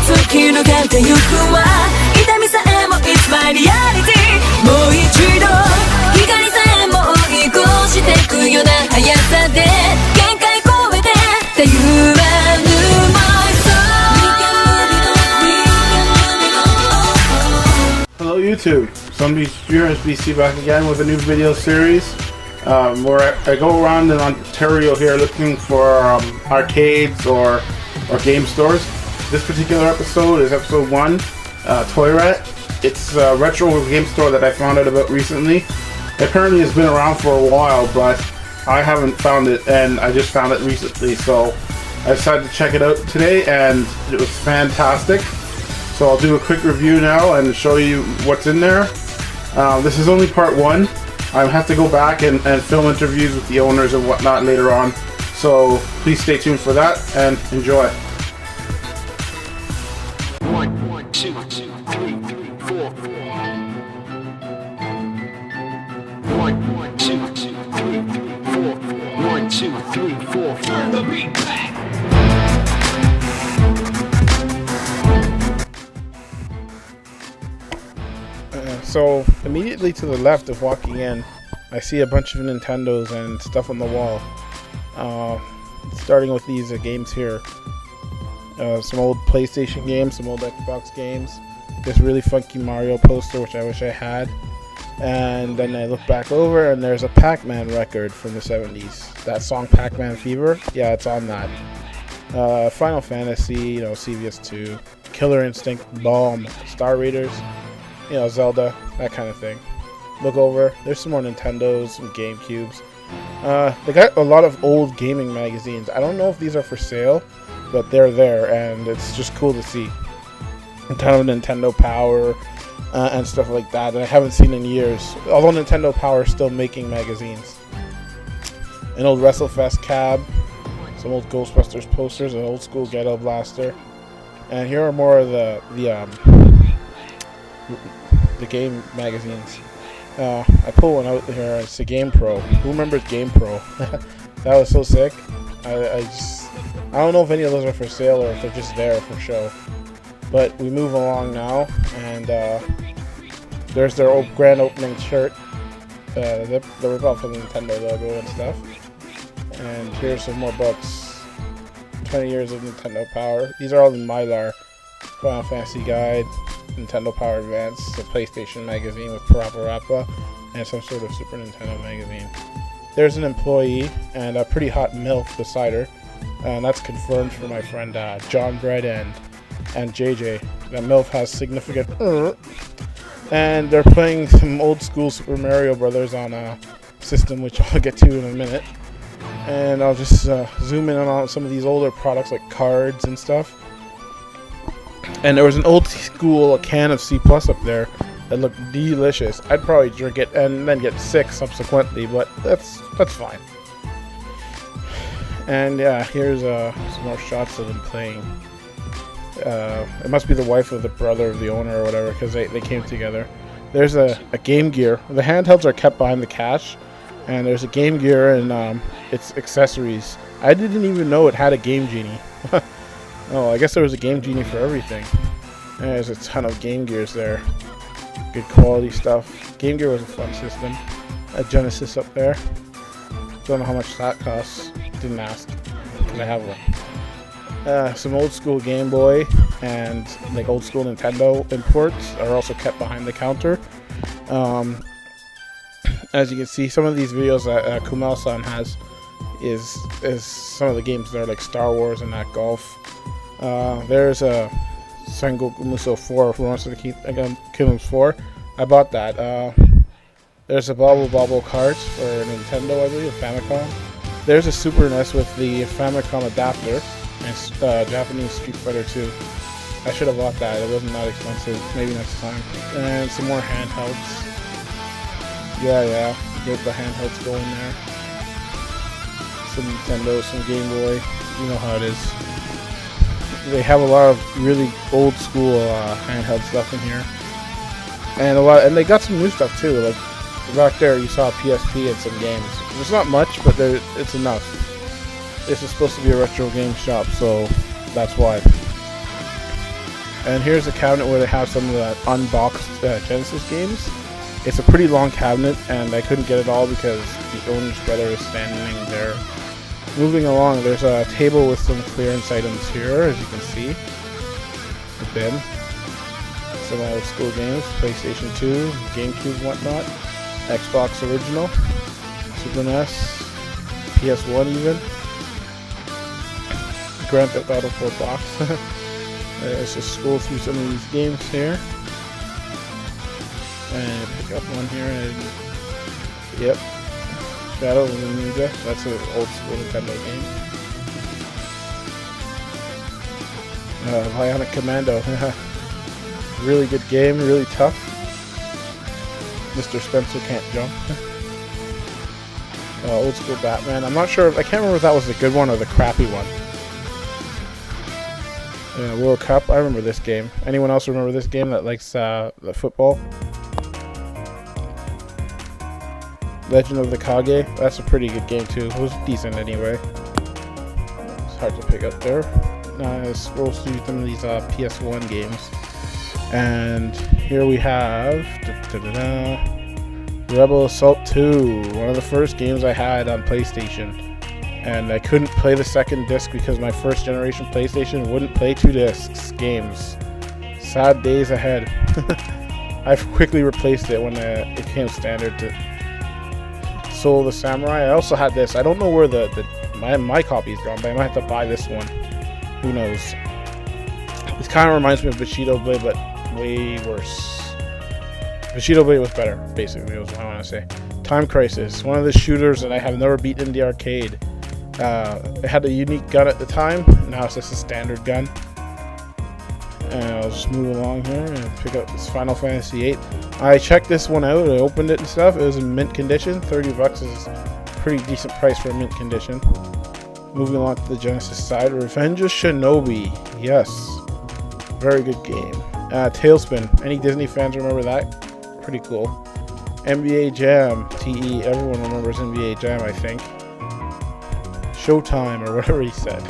突き抜けてゆくわ痛みさえも It's my reality もう一度光さえも追い越してくような速さで限界超えてたゆらぬ my Hello YouTube, Somebody's BC back again with a new video series where I go around in Ontario here looking for arcades or game stores. This particular episode is episode 1, Toyratt. It's a retro game store that I found out about recently. Apparently it's been around for a while, but I haven't found it, and I just found it recently, so I decided to check it out today, and it was fantastic. So I'll do a quick review now and show you what's in there. This is only part 1. I have to go back and film interviews with the owners and whatnot later on. So please stay tuned for that and enjoy. 1, 2, 3, 4. 1, 2, 3, 4. 1, 2, 3, 4. Turn the beat back. So immediately to the left of walking in, I see a bunch of Nintendos and stuff on the wall. Starting with these games here. Some old PlayStation games, some old Xbox games. This really funky Mario poster, which I wish I had. And then I look back over and there's a Pac-Man record from the 70s. That song Pac-Man Fever, yeah, it's on that. Final Fantasy, CVS2, Killer Instinct, Bomb, Star Raiders, Zelda, that kind of thing. Look over, there's some more Nintendos, some GameCubes. They got a lot of old gaming magazines. I don't know if these are for sale, but they're there, and it's just cool to see. Kind of Nintendo Power and stuff like that I haven't seen in years. Although Nintendo Power is still making magazines. An old WrestleFest cab, some old Ghostbusters posters, an old school Ghetto Blaster, and here are more of the game magazines. I pull one out here. It's a Game Pro. Who remembers Game Pro? That was so sick. I don't know if any of those are for sale or if they're just there for show. But we move along now, and there's their grand opening shirt. The rip-off of the Nintendo logo and stuff. And here's some more books. 20 years of Nintendo Power. These are all in Mylar. Final Fantasy Guide, Nintendo Power Advance, a PlayStation magazine with Parappa Rappa, and some sort of Super Nintendo magazine. There's an employee and a pretty hot MILF beside her, and that's confirmed for my friend John Bread and JJ. That MILF has significant and they're playing some old school Super Mario Brothers on a system which I'll get to in a minute. And I'll just zoom in on some of these older products like cards and stuff. And there was an old school can of C+ up there that looked delicious. I'd probably drink it and then get sick subsequently, but that's fine. And yeah, here's some more shots of them playing. It must be the wife of the brother of the owner or whatever, because they came together. There's a Game Gear. The handhelds are kept behind the cash, and there's a Game Gear and its accessories. I didn't even know it had a Game Genie. Oh, I guess there was a Game Genie for everything. And there's a ton of Game Gears there. Good quality stuff. Game Gear was a fun system. A Genesis up there. Don't know how much that costs. Didn't ask, because I have one. Some old school Game Boy and like old school Nintendo imports are also kept behind the counter. As you can see, some of these videos that Kumel-san has is some of the games that are like Star Wars and that Golf. There's a Sengoku Musou 4 who wants to keep Kingdoms 4. I bought that. There's a Bobble cards for Nintendo, I believe, a Famicom. There's a Super NES with the Famicom adapter and Japanese Street Fighter 2. I should have bought that. It wasn't that expensive. Maybe next time. And some more handhelds. Yeah. Get the handhelds going there. Some Nintendo, some Game Boy. You know how it is. They have a lot of really old school handheld stuff in here, and they got some new stuff too. Like back there, you saw PSP and some games. There's not much, but it's enough. This is supposed to be a retro game shop, so that's why. And here's a cabinet where they have some of the unboxed Genesis games. It's a pretty long cabinet, and I couldn't get it all because the owner's brother is standing there. Moving along, there's a table with some clearance items here, as you can see. The bin. Some old school games, PlayStation 2, GameCube, whatnot. Xbox original, Super NES, PS1 even. Grand Theft Auto 4 box. Let's just scroll through some of these games here. And pick up one here and yep. Shadow of the Ninja. That's an old school Nintendo game. Bionic Commando. Really good game, really tough. Mr. Spencer can't jump. Old school Batman. I'm not sure, I can't remember if that was the good one or the crappy one. World Cup, I remember this game. Anyone else remember this game that likes the football? Legend of the Kage, that's a pretty good game too. It was decent anyway. It's hard to pick up there. Scroll through some of these PS1 games. And here we have Rebel Assault 2, one of the first games I had on PlayStation. And I couldn't play the second disc because my first generation PlayStation wouldn't play 2 discs games. Sad days ahead. I've quickly replaced it when it became standard to Soul of the Samurai. I also had this. I don't know where my copy's gone, but I might have to buy this one. Who knows? This kind of reminds me of Bushido Blade, but way worse. Bushido Blade was better, basically, is what I want to say. Time Crisis, one of the shooters that I have never beaten in the arcade. It had a unique gun at the time. Now it's just a standard gun. And I'll just move along here and pick up this Final Fantasy VIII. I checked this one out. I opened it and stuff. It was in mint condition. $30 is a pretty decent price for a mint condition. Moving along to the Genesis side. Revenge of Shinobi. Yes. Very good game. Tailspin. Any Disney fans remember that? Pretty cool. NBA Jam. TE. Everyone remembers NBA Jam, I think. Showtime, or whatever he said.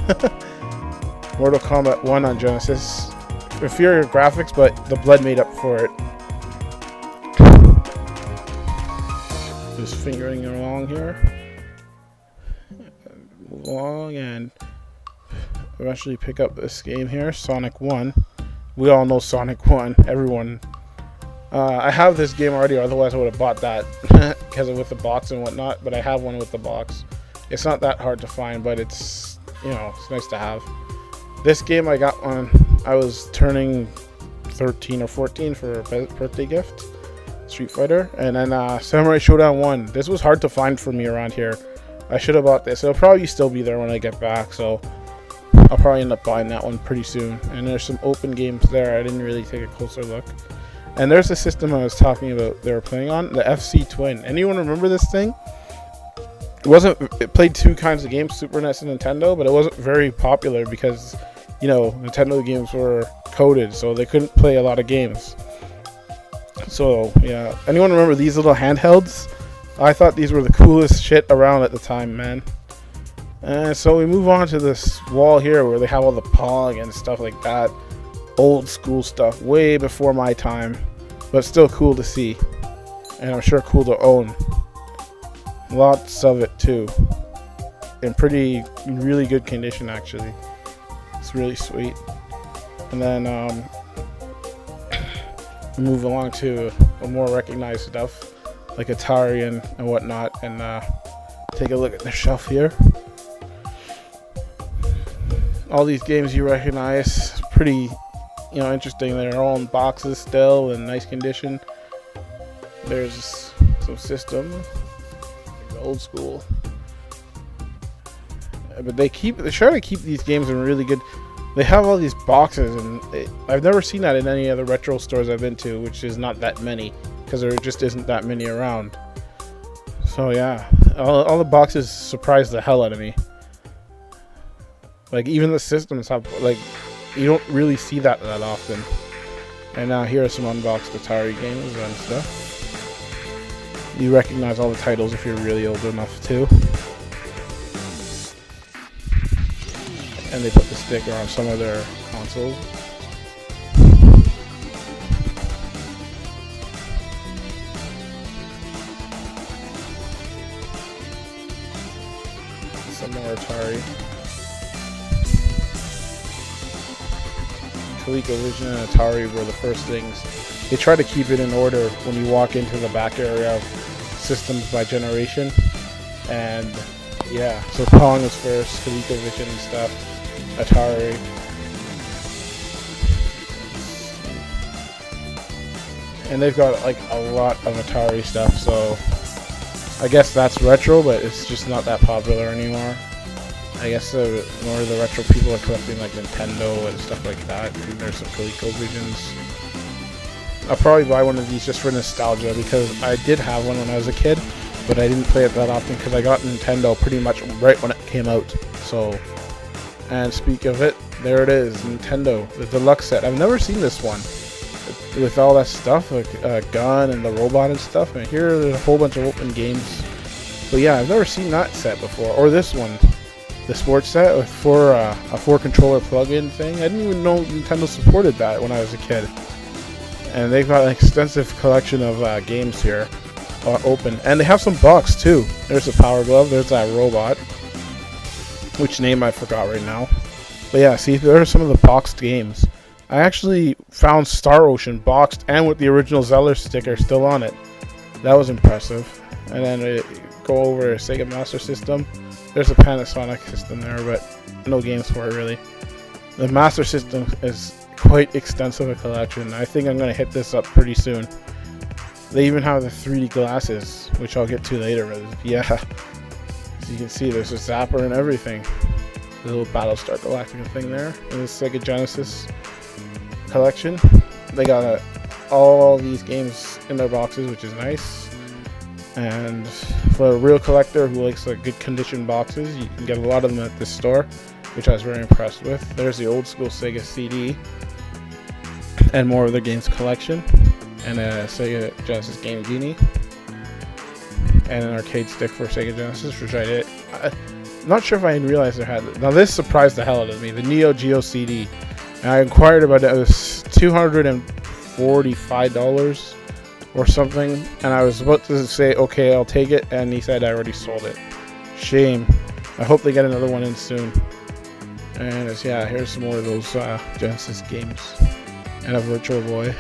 Mortal Kombat 1 on Genesis. Inferior graphics, but the blood made up for it. Just fingering along here. Move along and eventually pick up this game here, Sonic 1. We all know Sonic 1. Everyone. I have this game already, otherwise I would have bought that because with the box and whatnot, but I have one with the box. It's not that hard to find, but it's, you know, it's nice to have. This game I got when I was turning 13 or 14 for a birthday gift. Street Fighter. And then Samurai Showdown 1. This was hard to find for me around here. I should have bought this. It'll probably still be there when I get back, so I'll probably end up buying that one pretty soon. And there's some open games there. I didn't really take a closer look. And there's the system I was talking about they were playing on, the FC Twin. Anyone remember this thing? It played two kinds of games, Super NES and Nintendo, but it wasn't very popular because, you know, Nintendo games were coded, so they couldn't play a lot of games. So, yeah. Anyone remember these little handhelds? I thought these were the coolest shit around at the time, man. And so we move on to this wall here where they have all the Pong and stuff like that. Old school stuff, way before my time, but still cool to see. And I'm sure cool to own. Lots of it too. In really good condition, actually. It's really sweet. And then move along to a more recognized stuff like Atari and whatnot, and take a look at the shelf here. All these games you recognize, pretty, you know, interesting. They're all in boxes still in nice condition. There's some system, old school, but they try to keep these games in really good. They have all these boxes, and I've never seen that in any other retro stores I've been to, which is not that many, because there just isn't that many around. So yeah, all the boxes surprised the hell out of me. Like, even the systems have, like, you don't really see that often. And now here are some unboxed Atari games and stuff. You recognize all the titles if you're really old enough too. And they put the sticker on some of their consoles. more Atari. ColecoVision and Atari were the first things. They try to keep it in order when you walk into the back area of systems by generation. And yeah, so Pong was first, ColecoVision and stuff, Atari. And they've got like a lot of Atari stuff, so I guess that's retro, but it's just not that popular anymore. I guess more of the retro people are collecting like Nintendo and stuff like that. And there's some ColecoVisions. I'll probably buy one of these just for nostalgia, because I did have one when I was a kid, but I didn't play it that often because I got Nintendo pretty much right when it came out. So, and speak of it, there it is, Nintendo, the deluxe set. I've never seen this one with all that stuff, like a gun and the robot and stuff. And here there's a whole bunch of open games. But yeah, I've never seen that set before, or this one, the sports set with a 4-controller plug-in thing. I didn't even know Nintendo supported that when I was a kid. And they've got an extensive collection of games here, open, and they have some box too. There's a Power Glove, there's that robot, which name I forgot right now. But yeah, see, there are some of the boxed games. I actually found Star Ocean boxed and with the original Zeller sticker still on it. That was impressive. And then go over a Sega Master System. There's a Panasonic system there, but no games for it really. The Master System is quite extensive a collection. I think I'm going to hit this up pretty soon. They even have the 3D glasses, which I'll get to later. But yeah, as you can see, there's a zapper and everything. The little Battlestar Galactica thing there. And the Sega Genesis collection. They got all these games in their boxes, which is nice. And for a real collector who likes like good condition boxes, you can get a lot of them at this store, which I was very impressed with. There's the old school Sega CD and more of their games collection, and a Sega Genesis Game Genie, and an arcade stick for Sega Genesis, which I did. I'm not sure if I even realized they had it. Now this surprised the hell out of me, the Neo Geo CD. And I inquired about it. It was $245 or something, and I was about to say, okay, I'll take it, and he said I already sold it. Shame. I hope they get another one in soon. And yeah, here's some more of those Genesis games. And a Virtual Boy.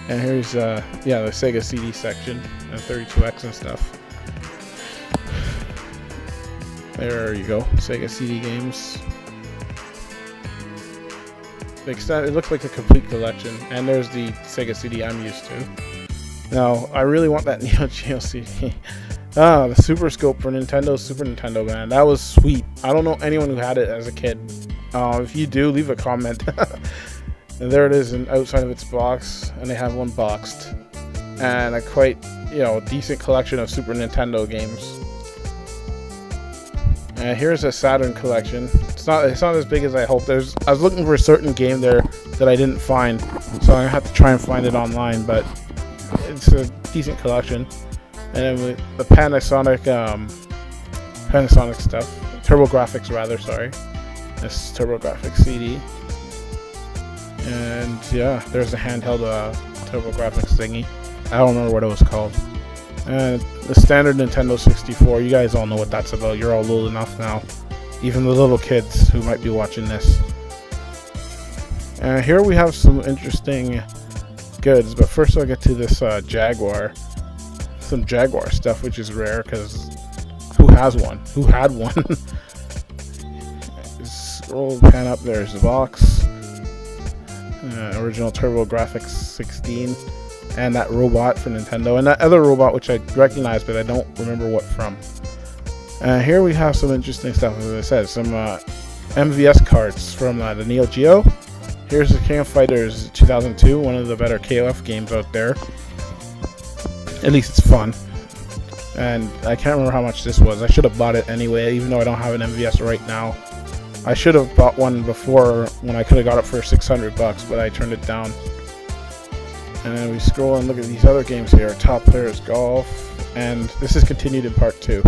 And here's the Sega CD section and 32X and stuff. There you go, Sega CD games. It looks like a complete collection, and there's the Sega CD I'm used to. Now, I really want that Neo Geo CD. The Super Scope for Nintendo, Super Nintendo, man. That was sweet. I don't know anyone who had it as a kid. If you do, leave a comment. And there it is, outside of its box, and they have one boxed. And a quite, decent collection of Super Nintendo games. And here's a Saturn collection. It's not as big as I hoped. I was looking for a certain game there that I didn't find, so I have to try and find it online. But it's a decent collection. And then with the Panasonic stuff, TurboGrafx rather. Sorry, this is TurboGrafx CD. And yeah, there's a handheld TurboGrafx thingy. I don't remember what it was called. And the standard Nintendo 64, you guys all know what that's about. You're all old enough now. Even the little kids who might be watching this. And here we have some interesting goods. But first I'll get to this Jaguar. Some Jaguar stuff, which is rare because who has one? Who had one? Scroll, pan up, there's the box. Original TurboGrafx 16. And that robot for Nintendo, and that other robot which I recognize, but I don't remember what from. Here we have some interesting stuff, as I said, some MVS cards from the Neo Geo. Here's the King of Fighters 2002, one of the better KOF games out there. At least it's fun. And I can't remember how much this was. I should have bought it anyway, even though I don't have an MVS right now. I should have bought one before when I could have got it for $600, but I turned it down. And then we scroll and look at these other games here. Top Players Golf. And this is continued in part 2.